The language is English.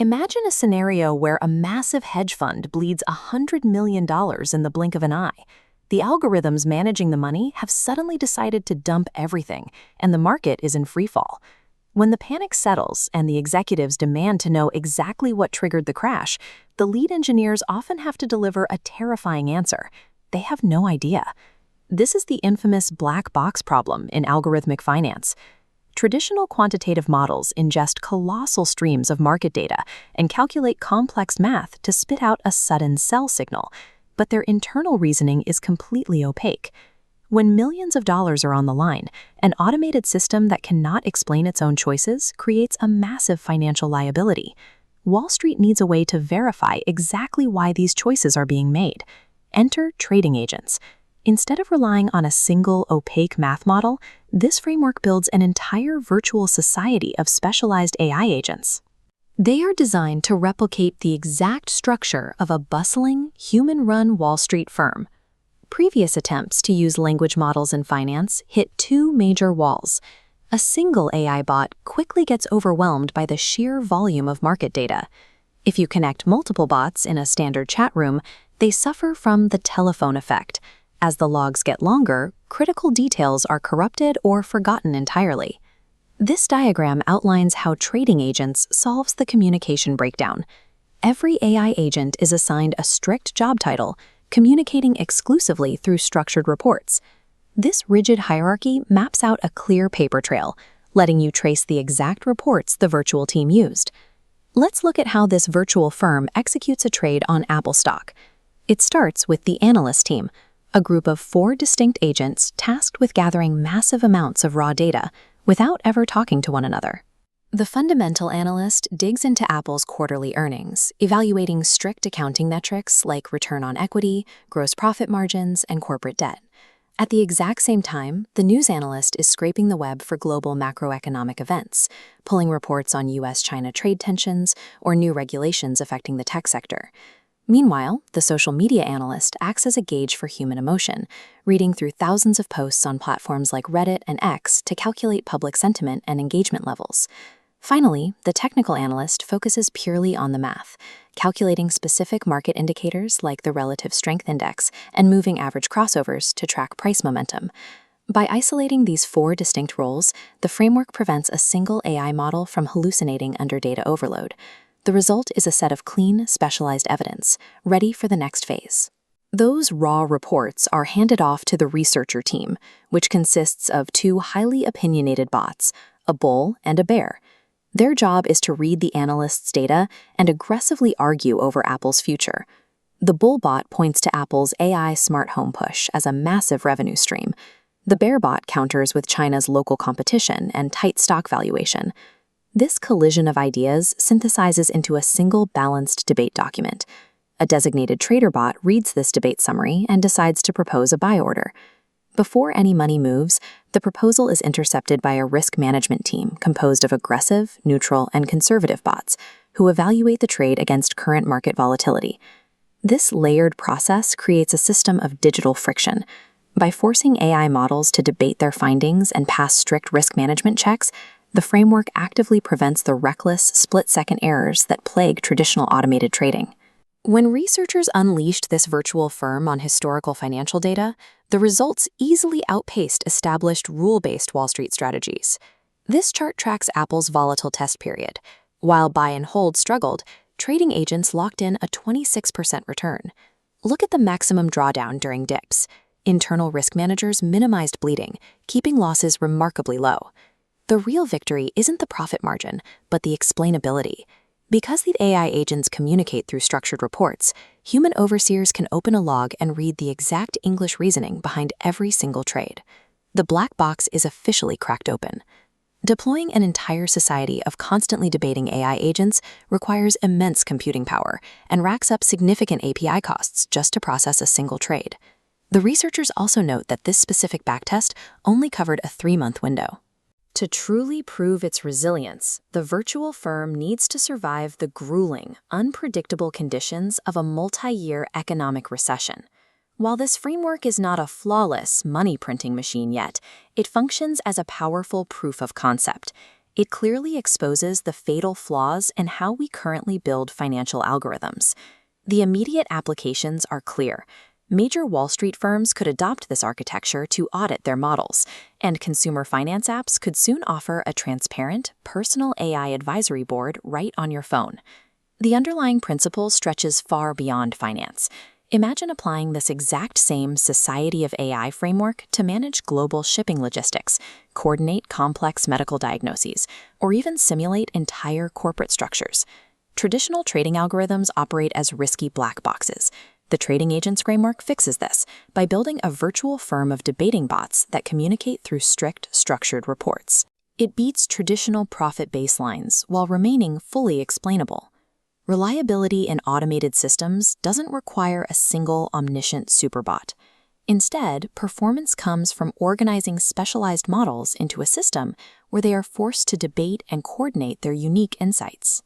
Imagine a scenario where a massive hedge fund bleeds $100 million in the blink of an eye. The algorithms managing the money have suddenly decided to dump everything, and the market is in freefall. When the panic settles and the executives demand to know exactly what triggered the crash, the lead engineers often have to deliver a terrifying answer. They have no idea. This is the infamous black box problem in algorithmic finance. Traditional quantitative models ingest colossal streams of market data and calculate complex math to spit out a sudden sell signal, but their internal reasoning is completely opaque. When millions of dollars are on the line, an automated system that cannot explain its own choices creates a massive financial liability. Wall Street needs a way to verify exactly why these choices are being made. Enter trading agents. Instead of relying on a single opaque math model, this framework builds an entire virtual society of specialized AI agents. They are designed to replicate the exact structure of a bustling, human-run Wall Street firm. Previous attempts to use language models in finance hit two major walls. A single AI bot quickly gets overwhelmed by the sheer volume of market data. If you connect multiple bots in a standard chat room, they suffer from the telephone effect. As the logs get longer, critical details are corrupted or forgotten entirely. This diagram outlines how trading agents solves the communication breakdown. Every AI agent is assigned a strict job title, communicating exclusively through structured reports. This rigid hierarchy maps out a clear paper trail, letting you trace the exact reports the virtual team used. Let's look at how this virtual firm executes a trade on Apple stock. It starts with the analyst team, a group of 4 distinct agents tasked with gathering massive amounts of raw data without ever talking to one another. The fundamental analyst digs into Apple's quarterly earnings, evaluating strict accounting metrics like return on equity, gross profit margins, and corporate debt. At the exact same time, the news analyst is scraping the web for global macroeconomic events, pulling reports on US-China trade tensions or new regulations affecting the tech sector. Meanwhile, the social media analyst acts as a gauge for human emotion, reading through thousands of posts on platforms like Reddit and X to calculate public sentiment and engagement levels. Finally, the technical analyst focuses purely on the math, calculating specific market indicators like the relative strength index and moving average crossovers to track price momentum. By isolating these 4 distinct roles, the framework prevents a single AI model from hallucinating under data overload. The result is a set of clean, specialized evidence, ready for the next phase. Those raw reports are handed off to the researcher team, which consists of 2 highly opinionated bots, a bull and a bear. Their job is to read the analyst's data and aggressively argue over Apple's future. The bull bot points to Apple's AI smart home push as a massive revenue stream. The bear bot counters with China's local competition and tight stock valuation. This collision of ideas synthesizes into a single balanced debate document. A designated trader bot reads this debate summary and decides to propose a buy order. Before any money moves, the proposal is intercepted by a risk management team composed of aggressive, neutral, and conservative bots who evaluate the trade against current market volatility. This layered process creates a system of digital friction. By forcing AI models to debate their findings and pass strict risk management checks, the framework actively prevents the reckless, split-second errors that plague traditional automated trading. When researchers unleashed this virtual firm on historical financial data, the results easily outpaced established rule-based Wall Street strategies. This chart tracks Apple's volatile test period. While buy and hold struggled, trading agents locked in a 26% return. Look at the maximum drawdown during dips. Internal risk managers minimized bleeding, keeping losses remarkably low. The real victory isn't the profit margin, but the explainability. Because the AI agents communicate through structured reports, human overseers can open a log and read the exact English reasoning behind every single trade. The black box is officially cracked open. Deploying an entire society of constantly debating AI agents requires immense computing power and racks up significant API costs just to process a single trade. The researchers also note that this specific backtest only covered a 3-month window. To truly prove its resilience, the virtual firm needs to survive the grueling, unpredictable conditions of a multi-year economic recession. While this framework is not a flawless money-printing machine yet, it functions as a powerful proof of concept. It clearly exposes the fatal flaws in how we currently build financial algorithms. The immediate applications are clear. Major Wall Street firms could adopt this architecture to audit their models, and consumer finance apps could soon offer a transparent, personal AI advisory board right on your phone. The underlying principle stretches far beyond finance. Imagine applying this exact same Society of AI framework to manage global shipping logistics, coordinate complex medical diagnoses, or even simulate entire corporate structures. Traditional trading algorithms operate as risky black boxes. The TradingAgents framework fixes this by building a virtual firm of debating bots that communicate through strict, structured reports. It beats traditional profit baselines while remaining fully explainable. Reliability in automated systems doesn't require a single omniscient superbot. Instead, performance comes from organizing specialized models into a system where they are forced to debate and coordinate their unique insights.